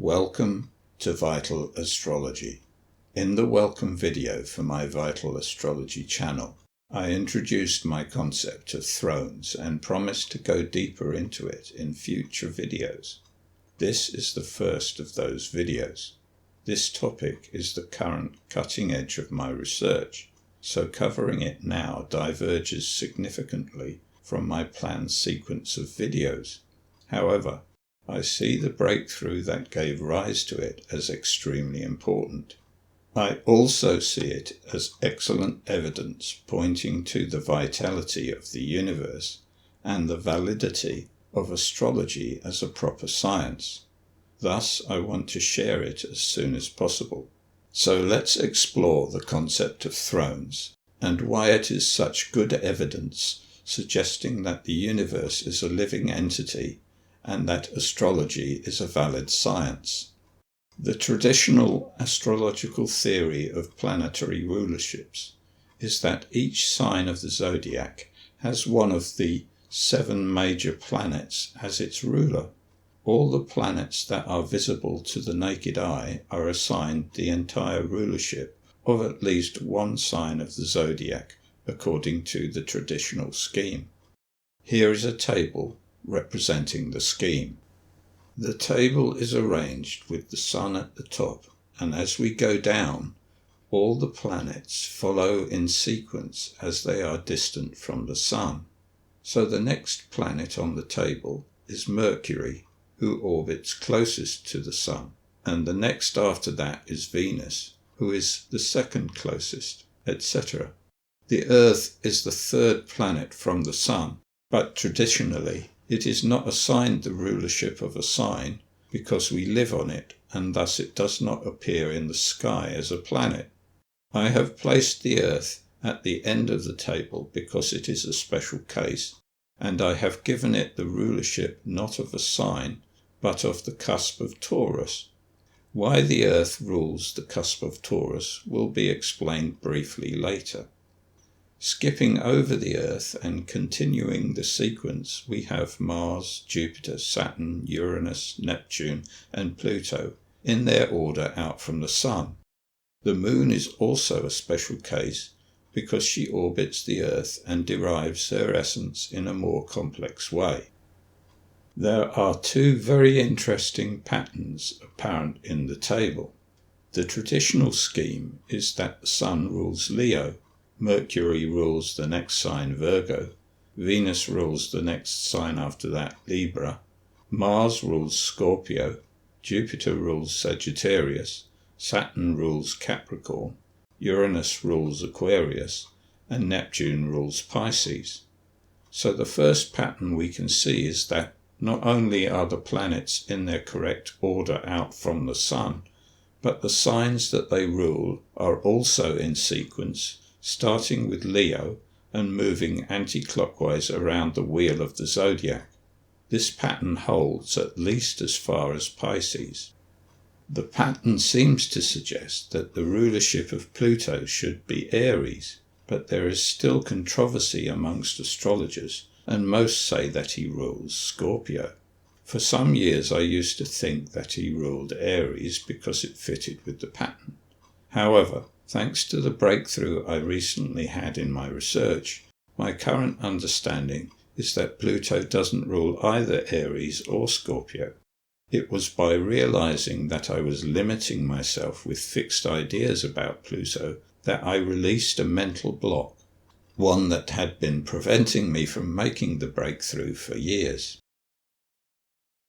Welcome to Vital Astrology. In the welcome video for my Vital Astrology channel, I introduced my concept of thrones and promised to go deeper into it in future videos. This is the first of those videos. This topic is the current cutting edge of my research, so covering it now diverges significantly from my planned sequence of videos. However, I see the breakthrough that gave rise to it as extremely important. I also see it as excellent evidence pointing to the vitality of the universe and the validity of astrology as a proper science. Thus, I want to share it as soon as possible. So let's explore the concept of thrones and why it is such good evidence suggesting that the universe is a living entity and that astrology is a valid science. The traditional astrological theory of planetary rulerships is that each sign of the zodiac has one of the 7 major planets as its ruler. All the planets that are visible to the naked eye are assigned the entire rulership of at least one sign of the zodiac according to the traditional scheme. Here is a table representing the scheme. The table is arranged with the sun at the top, and as we go down, all the planets follow in sequence as they are distant from the sun. So the next planet on the table is Mercury, who orbits closest to the sun, and the next after that is Venus, who is the second closest, etc. The Earth is the 3rd planet from the sun, but traditionally it is not assigned the rulership of a sign because we live on it, and thus it does not appear in the sky as a planet. I have placed the Earth at the end of the table because it is a special case, and I have given it the rulership not of a sign, but of the cusp of Taurus. Why the Earth rules the cusp of Taurus will be explained briefly later. Skipping over the Earth and continuing the sequence, we have Mars, Jupiter, Saturn, Uranus, Neptune, and Pluto in their order out from the Sun. The Moon is also a special case because she orbits the Earth and derives her essence in a more complex way. There are 2 very interesting patterns apparent in the table. The traditional scheme is that the Sun rules Leo, Mercury rules the next sign Virgo, Venus rules the next sign after that Libra, Mars rules Scorpio, Jupiter rules Sagittarius, Saturn rules Capricorn, Uranus rules Aquarius, and Neptune rules Pisces. So the first pattern we can see is that not only are the planets in their correct order out from the Sun, but the signs that they rule are also in sequence, starting with Leo and moving anti-clockwise around the wheel of the zodiac. This pattern holds at least as far as Pisces. The pattern seems to suggest that the rulership of Pluto should be Aries, but there is still controversy amongst astrologers, and most say that he rules Scorpio. For some years I used to think that he ruled Aries because it fitted with the pattern. However, thanks to the breakthrough I recently had in my research, my current understanding is that Pluto doesn't rule either Aries or Scorpio. It was by realizing that I was limiting myself with fixed ideas about Pluto that I released a mental block, one that had been preventing me from making the breakthrough for years.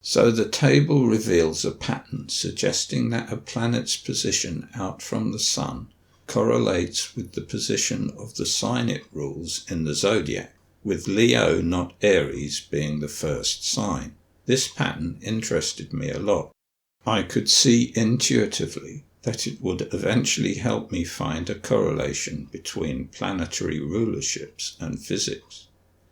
So the table reveals a pattern suggesting that a planet's position out from the Sun correlates with the position of the sign it rules in the zodiac, with Leo, not Aries, being the first sign. This pattern interested me a lot. I could see intuitively that it would eventually help me find a correlation between planetary rulerships and physics.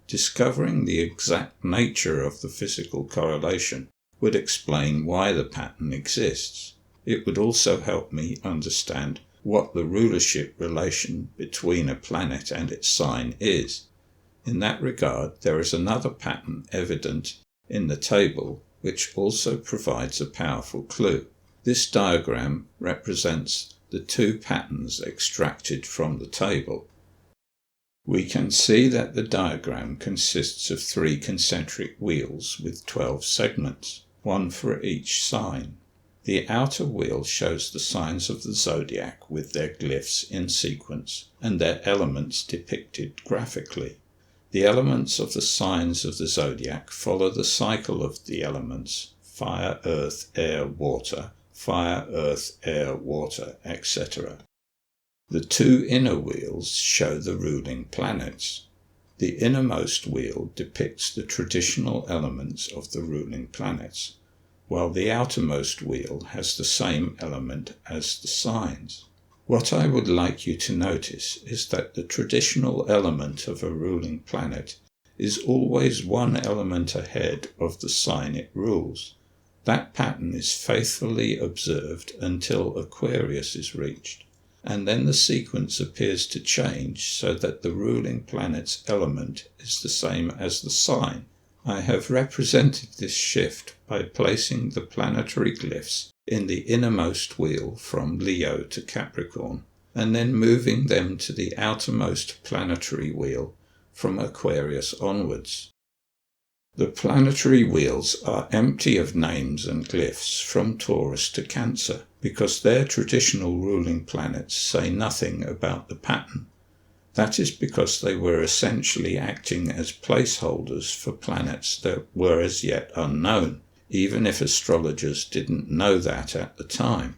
Discovering the exact nature of the physical correlation would explain why the pattern exists. It would also help me understand what the rulership relation between a planet and its sign is. In that regard, there is another pattern evident in the table which also provides a powerful clue. This diagram represents the two patterns extracted from the table. We can see that the diagram consists of 3 concentric wheels with 12 segments, one for each sign. The outer wheel shows the signs of the zodiac with their glyphs in sequence and their elements depicted graphically. The elements of the signs of the zodiac follow the cycle of the elements fire, earth, air, water, fire, earth, air, water, etc. The 2 inner wheels show the ruling planets. The innermost wheel depicts the traditional elements of the ruling planets, while the outermost wheel has the same element as the signs. What I would like you to notice is that the traditional element of a ruling planet is always one element ahead of the sign it rules. That pattern is faithfully observed until Aquarius is reached, and then the sequence appears to change so that the ruling planet's element is the same as the sign. I have represented this shift by placing the planetary glyphs in the innermost wheel from Leo to Capricorn, and then moving them to the outermost planetary wheel from Aquarius onwards. The planetary wheels are empty of names and glyphs from Taurus to Cancer, because their traditional ruling planets say nothing about the pattern. That is because they were essentially acting as placeholders for planets that were as yet unknown, even if astrologers didn't know that at the time.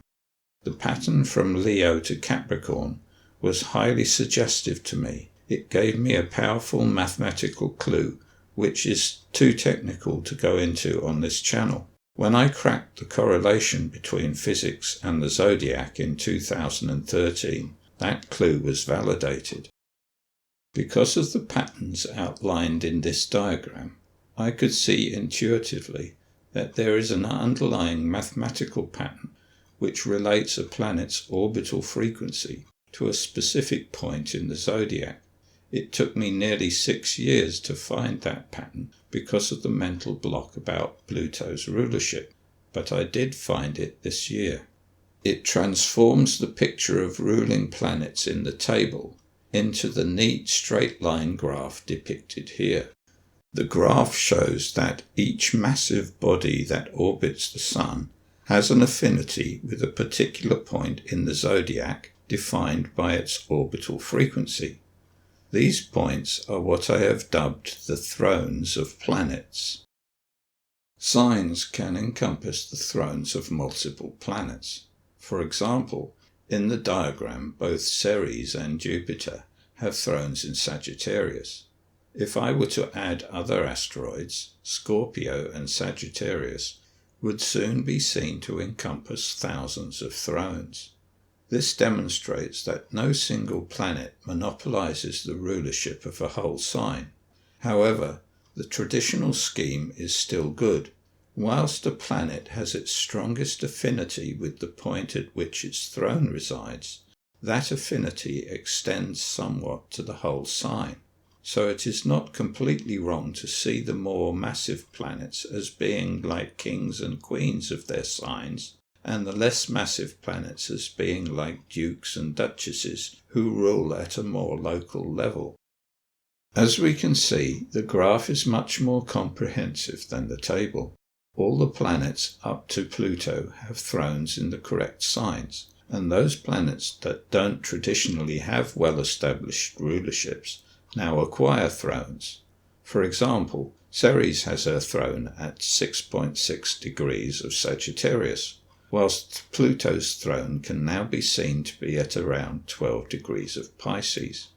The pattern from Leo to Capricorn was highly suggestive to me. It gave me a powerful mathematical clue, which is too technical to go into on this channel. When I cracked the correlation between physics and the zodiac in 2013, that clue was validated. Because of the patterns outlined in this diagram, I could see intuitively that there is an underlying mathematical pattern which relates a planet's orbital frequency to a specific point in the zodiac. It took me nearly 6 years to find that pattern because of the mental block about Pluto's rulership, but I did find it this year. It transforms the picture of ruling planets in the table into the neat straight line graph depicted here. The graph shows that each massive body that orbits the Sun has an affinity with a particular point in the zodiac defined by its orbital frequency. These points are what I have dubbed the thrones of planets. Signs can encompass the thrones of multiple planets. For example, in the diagram, both Ceres and Jupiter have thrones in Sagittarius. If I were to add other asteroids, Scorpio and Sagittarius would soon be seen to encompass thousands of thrones. This demonstrates that no single planet monopolizes the rulership of a whole sign. However, the traditional scheme is still good. Whilst a planet has its strongest affinity with the point at which its throne resides, that affinity extends somewhat to the whole sign. So it is not completely wrong to see the more massive planets as being like kings and queens of their signs, and the less massive planets as being like dukes and duchesses who rule at a more local level. As we can see, the graph is much more comprehensive than the table. All the planets up to Pluto have thrones in the correct signs, and those planets that don't traditionally have well-established rulerships now acquire thrones. For example, Ceres has her throne at 6.6 degrees of Sagittarius, whilst Pluto's throne can now be seen to be at around 12 degrees of Pisces.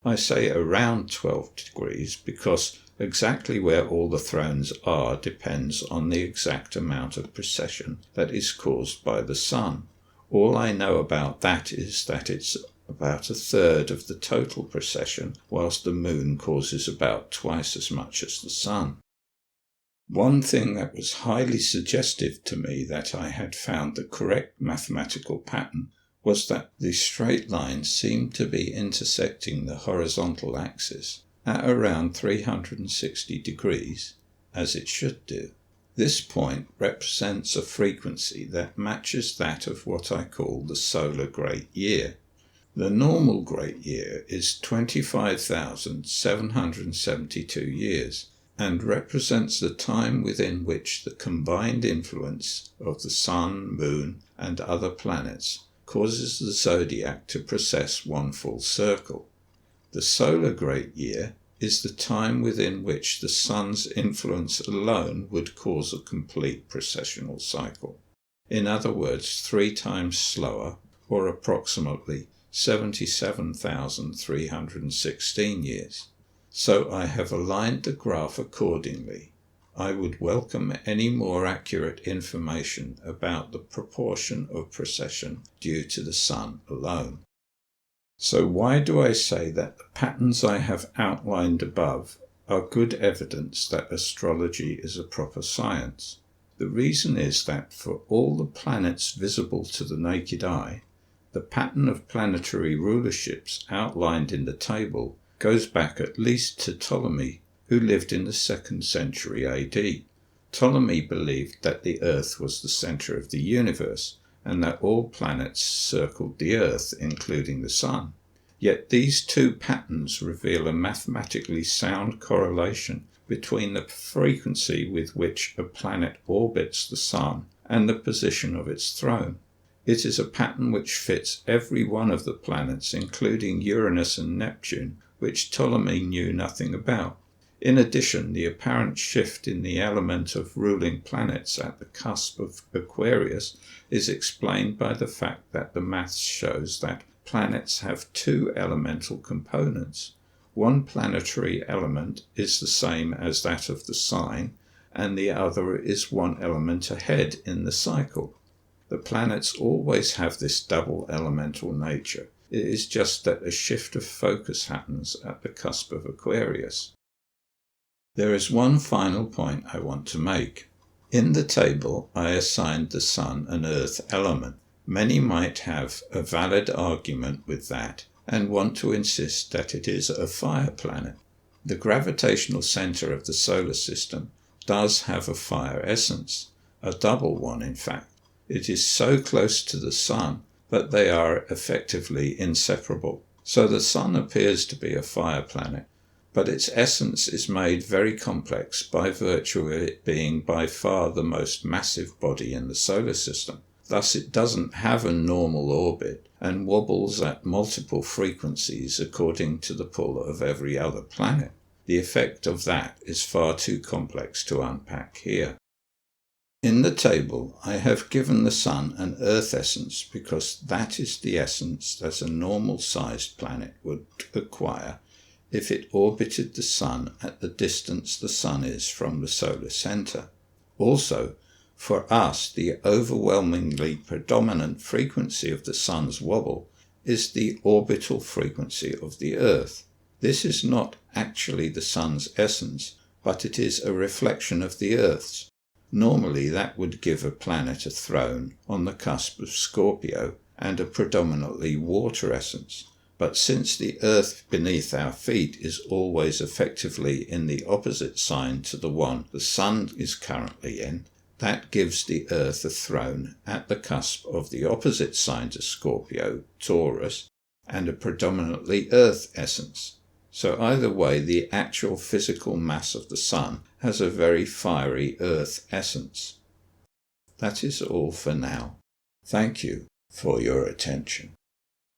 I say around 12 degrees because exactly where all the thrones are depends on the exact amount of precession that is caused by the Sun. All I know about that is that it's about a third of the total precession, whilst the Moon causes about twice as much as the Sun. One thing that was highly suggestive to me that I had found the correct mathematical pattern was that the straight lines seemed to be intersecting the horizontal axis at around 360 degrees, as it should do. This point represents a frequency that matches that of what I call the solar great year. The normal great year is 25,772 years and represents the time within which the combined influence of the Sun, Moon, and other planets causes the zodiac to precess one full circle. The solar great year is the time within which the Sun's influence alone would cause a complete precessional cycle. In other words, 3 times slower, or approximately 77,316 years. So I have aligned the graph accordingly. I would welcome any more accurate information about the proportion of precession due to the Sun alone. So why do I say that the patterns I have outlined above are good evidence that astrology is a proper science? The reason is that for all the planets visible to the naked eye, the pattern of planetary rulerships outlined in the table goes back at least to Ptolemy, who lived in the 2nd century AD. Ptolemy believed that the Earth was the center of the universe, and that all planets circled the Earth, including the Sun. Yet these two patterns reveal a mathematically sound correlation between the frequency with which a planet orbits the Sun and the position of its throne. It is a pattern which fits every one of the planets, including Uranus and Neptune, which Ptolemy knew nothing about. In addition, the apparent shift in the element of ruling planets at the cusp of Aquarius is explained by the fact that the maths shows that planets have 2 elemental components. One planetary element is the same as that of the sign, and the other is one element ahead in the cycle. The planets always have this double elemental nature. It is just that a shift of focus happens at the cusp of Aquarius. There is one final point I want to make. In the table, I assigned the Sun an Earth element. Many might have a valid argument with that and want to insist that it is a fire planet. The gravitational center of the solar system does have a fire essence, a double one in fact. It is so close to the Sun that they are effectively inseparable. So the Sun appears to be a fire planet, but its essence is made very complex by virtue of it being by far the most massive body in the solar system. Thus it doesn't have a normal orbit and wobbles at multiple frequencies according to the pull of every other planet. The effect of that is far too complex to unpack here. In the table, I have given the Sun an Earth essence because that is the essence that a normal-sized planet would acquire if it orbited the Sun at the distance the Sun is from the solar center. Also, for us, the overwhelmingly predominant frequency of the Sun's wobble is the orbital frequency of the Earth. This is not actually the Sun's essence, but it is a reflection of the Earth's. Normally, that would give a planet a throne on the cusp of Scorpio and a predominantly water essence. But since the Earth beneath our feet is always effectively in the opposite sign to the one the Sun is currently in, that gives the Earth a throne at the cusp of the opposite sign to Scorpio, Taurus, and a predominantly Earth essence. So either way, the actual physical mass of the Sun has a very fiery Earth essence. That is all for now. Thank you for your attention.